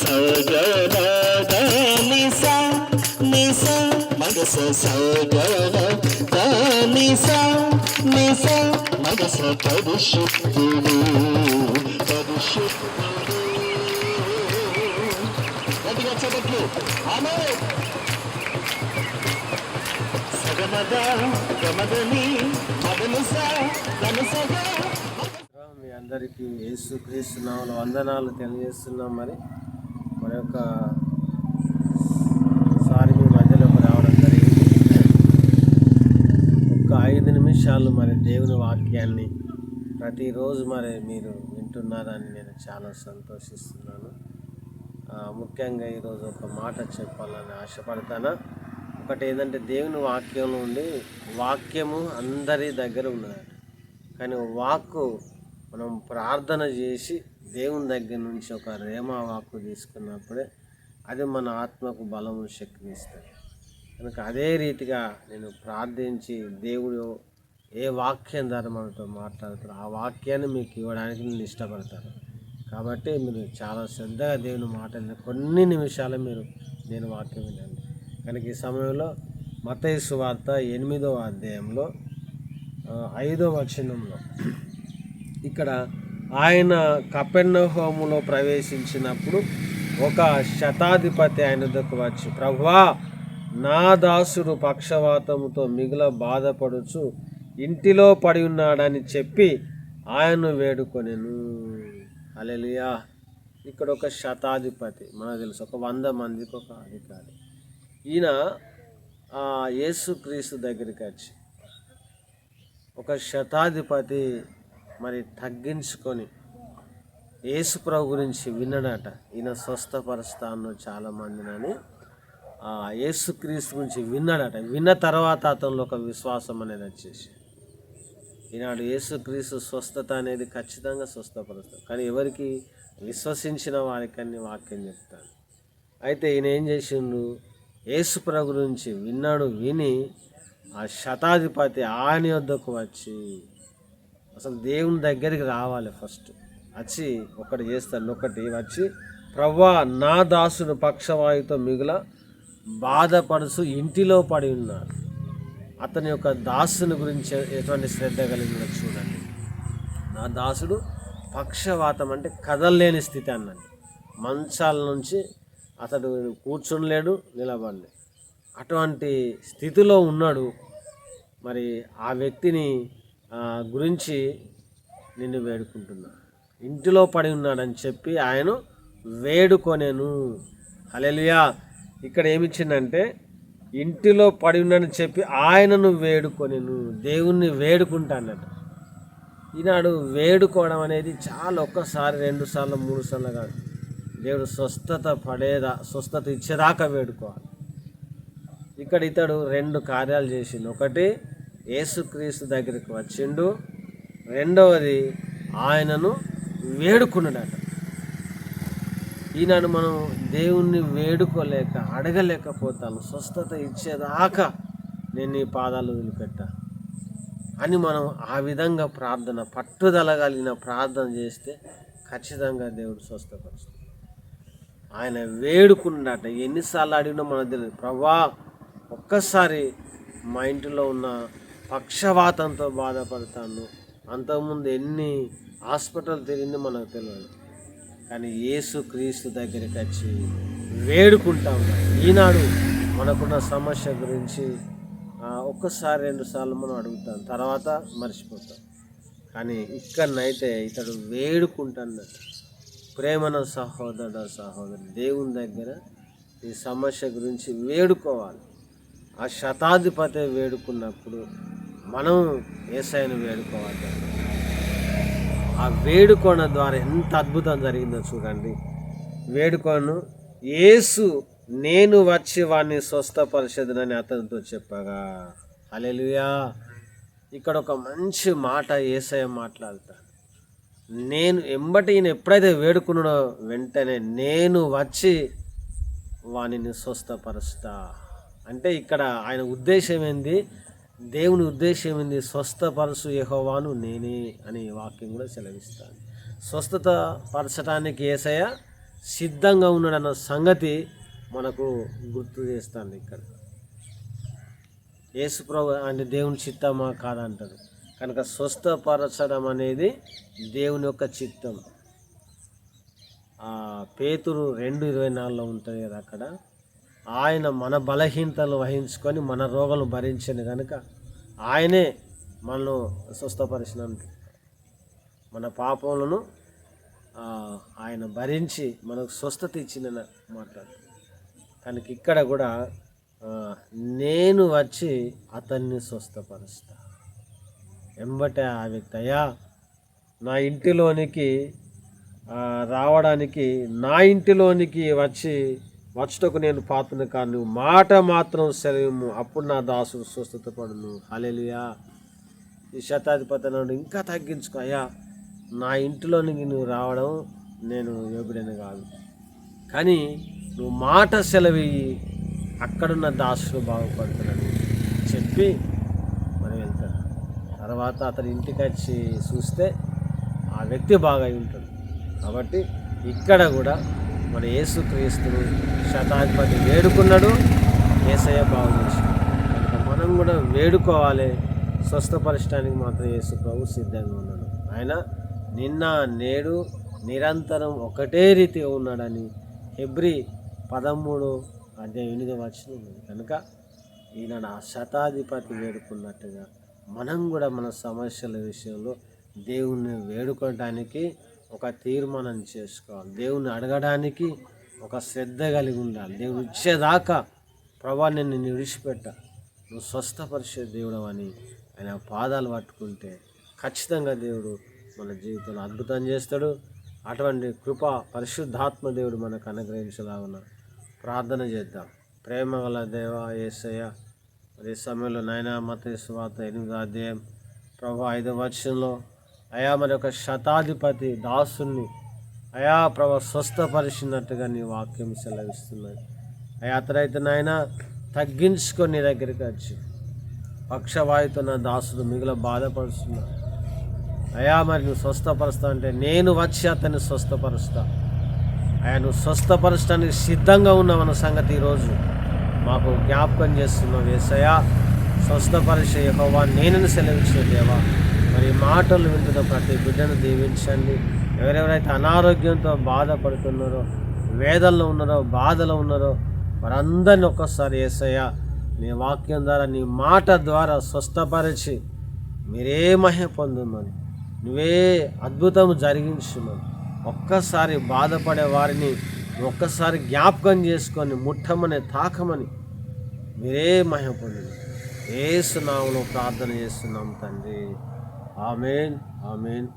సగద నిస నిస మగస సగద నిస నిస మగస పరిశుద్ధుడు పరిశుద్ధుడు. గట్టిగా చెప్పట్లు. ఆమేన్. సగమద గమదని మదనిస గమసగా. మీ అందరికీ యేసుక్రీస్తు నామములో వందనాలు తెలియజేస్తున్నాం. మన యొక్క సారి మీ మధ్యలోకి రావడం జరిగింది. ఒక 5 నిమిషాలు దేవుని వాక్యాన్ని ప్రతిరోజు మీరు వింటున్నారని నేను చాలా సంతోషిస్తున్నాను. ముఖ్యంగా ఈరోజు ఒక మాట చెప్పాలని ఆశపడతాను. ఒకటి ఏంటంటే, దేవుని వాక్యంలో ఉండి వాక్యము అందరి దగ్గర ఉన్నదట. కానీ వాక్కు మనం ప్రార్థన చేసి దేవుని దగ్గర నుంచి ఒక రేమా వాక్కు తీసుకున్నప్పుడే అది మన ఆత్మకు బలము శక్తిని ఇస్తుంది. కనుక అదే రీతిగా నేను ప్రార్థించి దేవుడు ఏ వాక్యం ద్వారా మనతో మాట్లాడుతారో ఆ వాక్యాన్ని మీకు ఇవ్వడానికి నేను ఇష్టపడతాను. కాబట్టి మీరు చాలా శ్రద్ధగా దేవుని మాటలు కొన్ని నిమిషాలు నేను వాక్యం వినండి. కనుక ఈ సమయంలో మత్తయి సువార్త 8వ అధ్యాయంలో 5వ వచనంలో ఇక్కడ ఆయన కపెర్నహూములో ప్రవేశించినప్పుడు ఒక శతాధిపతి ఆయన వద్దకు వచ్చి, ప్రభువా, నా దాసుడు పక్షవాతముతో మిగుల బాధపడుచు ఇంటిలో పడి ఉన్నాడని చెప్పి ఆయన్ను వేడుకొనెను. హల్లెలూయా. ఇక్కడ ఒక శతాధిపతి, మనకు తెలుసు, ఒక 100 మందికి ఒక అధికారి. ఈయన యేసుక్రీస్తు దగ్గరికి వచ్చి ఒక శతాధిపతి తగ్గించుకొని యేసుప్రభు గురించి విన్నాడట. ఈయన స్వస్థపరుస్తాను చాలామందినని యేసుక్రీస్తు గురించి విన్నాడట. విన్న తర్వాత అతనిలో ఒక విశ్వాసం అనేది వచ్చేసి, ఈనాడు యేసుక్రీస్తు స్వస్థత అనేది ఖచ్చితంగా స్వస్థపరుస్తాడు. కానీ ఎవరికి విశ్వసించిన వారికన్నీ వాక్యం చెప్తాను. అయితే ఈయన ఏం చేసిండు, యేసుప్రభు గురించి విన్నాడు. విని ఆ శతాధిపతి ఆయన వద్దకు వచ్చి, అసలు దేవుని దగ్గరికి రావాలి. ఫస్ట్ వచ్చి ఒకటి చేస్తాను. ఒకటి వచ్చి, ప్రభువా, నా దాసుడు పక్షవాయుతో మిగుల బాధపడుచు ఇంటిలో పడి ఉన్నాడు. అతని యొక్క దాసుని గురించి ఎటువంటి శ్రద్ధ కలిగిన చూడండి. నా దాసుడు పక్షవాతం అంటే కదలలేని స్థితి అన్నది. మంచాల నుంచి అతడు కూర్చొనలేడు, నిలబడలేడు, అటువంటి స్థితిలో ఉన్నాడు. ఆ వ్యక్తిని గురించి నిన్ను వేడుకుంటున్నా. ఇంటిలో పడి ఉన్నాడని చెప్పి ఆయన వేడుకొనెను. హల్లెలూయా. ఇక్కడ ఏమిచ్చిందంటే, ఇంటిలో పడి ఉన్నాడని చెప్పి ఆయనను వేడుకొనెను. దేవుణ్ణి వేడుకుంటానట. ఈనాడు వేడుకోవడం అనేది చాలా, ఒక్కసారి 2 సార్లు 3 సార్లు కాదు. దేవుడు స్వస్థత ఇచ్చేదాకా వేడుకోవాలి. ఇక్కడ ఇతడు 2 కార్యాలు చేసిండు. ఒకటి, యేసుక్రీస్తు దగ్గరికి వచ్చిండు. రెండవది, ఆయనను వేడుకున్నాడట. ఈనాడు మనం దేవుణ్ణి వేడుకోలేక అడగలేకపోతాను. స్వస్థత ఇచ్చేదాకా నేను నీ పాదాలు వదిలిపెట్టా అని మనం ఆ విధంగా ప్రార్థన, పట్టుదల కలిగిన ప్రార్థన చేస్తే ఖచ్చితంగా దేవుడు స్వస్థపరుస్తాడు. ఆయన వేడుకున్నాడట. ఎన్నిసార్లు అడిగినా మనకు తెలియదు. ప్రభువా, ఒక్కసారి మా ఇంటిలో ఉన్న పక్షవాతంతో బాధపడతాను, అంతకుముందు ఎన్ని హాస్పిటల్ తిరిగింది మనకు తెలియదు. కానీ యేసుక్రీస్తు దగ్గరికి వచ్చి వేడుకుంటా ఉన్నాడు. ఈనాడు మనకున్న సమస్య గురించి ఒక్కసారి 2 సార్లు మనం అడుగుతాం, తర్వాత మర్చిపోతాం. కానీ ఇక్కడనైతే ఇతడు వేడుకుంటున్నాడు. ప్రేమన సహోదరి, దేవుని దగ్గర ఈ సమస్య గురించి వేడుకోవాలి. ఆ శతాధిపతి వేడుకున్నప్పుడు మనం యేసయ్యను వేడుకోవాలి. ఆ వేడుకోన ద్వారా ఎంత అద్భుతం జరిగిందో చూడండి. వేడుకోను, యేసు నేను వచ్చి వాడిని స్వస్థపరిచేదనని అతనితో చెప్పగా. హల్లెలూయా. ఇక్కడ ఒక మంచి మాట యేసయ్య మాట్లాడతాడు. ఈయన ఎప్పుడైతే వేడుకున్నాడో వెంటనే నేను వచ్చి వానిని స్వస్థపరుస్తా అంటే, ఇక్కడ ఆయన ఉద్దేశం ఏంది, దేవుని ఉద్దేశం ఏంది, స్వస్థపరచు యెహోవాను నేనే అని వాక్యం కూడా సెలవిస్తాను. స్వస్థత పరచడానికి యేసయ్య సిద్ధంగా ఉన్నాడన్న సంగతి మనకు గుర్తు చేస్తాను. ఇక్కడ యేసు ప్రభు అంటే దేవుని చిత్తమా కాదంటారు. కనుక స్వస్థపరచడం అనేది దేవుని యొక్క చిత్తం. పేతురు 2:24 ఉంటుంది కదా, అక్కడ ఆయన మన బలహీనతలు వహించుకొని మన రోగాలు భరించను కనుక ఆయనే మనను స్వస్థపరిచినంత మన పాపములను ఆయన భరించి మనకు స్వస్థత ఇచ్చిన మాట్లాడు. కనుక ఇక్కడ కూడా నేను వచ్చి అతన్ని స్వస్థపరుస్తా. ఎంబటే ఆ వ్యక్తి అయ్యా నా ఇంటిలోనికి రావడానికి, నా ఇంటిలోనికి వచ్చుటకు నేను పాత్రను కాను, నువ్వు మాట మాత్రం సెలవు, అప్పుడు నా దాసుడు స్వస్థత పడును. హల్లెలూయా. ఈ శతాధిపతి నాడు ఇంకా తగ్గించుకో, అయ్యా నా ఇంటిలోనికి నువ్వు రావడం నేను యోగ్యుడని కాదు, కానీ నువ్వు మాట సెలవియ్యి, అక్కడున్న దాసుడు బాగుపడుతున్నాడు చెప్పి మనం వెళ్తాడు. తర్వాత అతని ఇంటికి వచ్చి చూస్తే ఆ వ్యక్తి బాగా ఉంటుంది. కాబట్టి ఇక్కడ కూడా మన యేసుక్రీస్తును శతాధిపతి వేడుకున్నాడు, యేసయ్య బాగు చేశాడు. కనుక మనం కూడా వేడుకోవాలి. స్వస్థపరచడానికి మాత్రం యేసు ప్రభు సిద్ధంగా ఉన్నాడు. ఆయన నిన్న నేడు నిరంతరం ఒకటే రీతిగా ఉన్నాడని హెబ్రీ 13:8 ఉన్నది. కనుక ఈనాడు ఆ శతాధిపతి వేడుకున్నట్టుగా మనం కూడా మన సమస్యల విషయంలో దేవుణ్ణి వేడుకోవడానికి ఒక తీర్మానం చేసుకోవాలి. దేవుణ్ణి అడగడానికి ఒక శ్రద్ధ కలిగి ఉండాలి. దేవుడు ఇచ్చేదాకా ప్రభా నేను నిన్ను విడిచిపెట్ట, నువ్వు స్వస్థపరిచే దేవుడు అని ఆయన పాదాలు పట్టుకుంటే ఖచ్చితంగా దేవుడు మన జీవితంలో అద్భుతం చేస్తాడు. అటువంటి కృప పరిశుద్ధాత్మ దేవుడు మనకు అనుగ్రహించలాగున ప్రార్థన చేద్దాం. ప్రేమ గల దేవా యేసయ్య, మరి సమయంలో నాయన మత్తయి సువార్త 8వ ప్రభు 5వ వచనంలో అయా మరి ఒక శతాధిపతి దాసుని అయా ప్రభు స్వస్థపరిచినట్టుగా నీ వాక్యం సెలవిస్తున్నది. అయా అతడైతే నాయన తగ్గించుకొని నీ దగ్గరికి వచ్చి పక్షవాయుతో నా దాసుడు మిగుల బాధపరుస్తున్నాడు. అయా మరి నువ్వు స్వస్థపరుస్తా అంటే నేను వచ్చి అతన్ని స్వస్థపరుస్తా. అయా నువ్వు స్వస్థపరచడానికి సిద్ధంగా ఉన్నావన్న సంగతి ఈరోజు మాకు జ్ఞాపకం చేస్తున్నావు. యేసయ్యా స్వస్థపరిచే యెహోవా నేనని సెలవించిన దేవా, మరి మాటలు వింటున్న ప్రతి బిడ్డను దీవించండి. ఎవరెవరైతే అనారోగ్యంతో బాధపడుతున్నారో, వేదనలో ఉన్నారో, బాధలో ఉన్నారో వారందరినీ ఒక్కసారి యేసయ్యా నీ వాక్యం ద్వారా, నీ మాట ద్వారా స్వస్థపరిచి మీరే మహిమ పొందమని, నువ్వే అద్భుతం జరిగించమని, ఒక్కసారి బాధపడే వారిని ఒక్కసారి జ్ఞాపకం చేసుకొని ముట్టమని, తాకమని మీరే మహిమ పొందమని యేసు నామములో ప్రార్థన చేస్తున్నాం తండ్రి. ఆమేన్, ఆమేన్.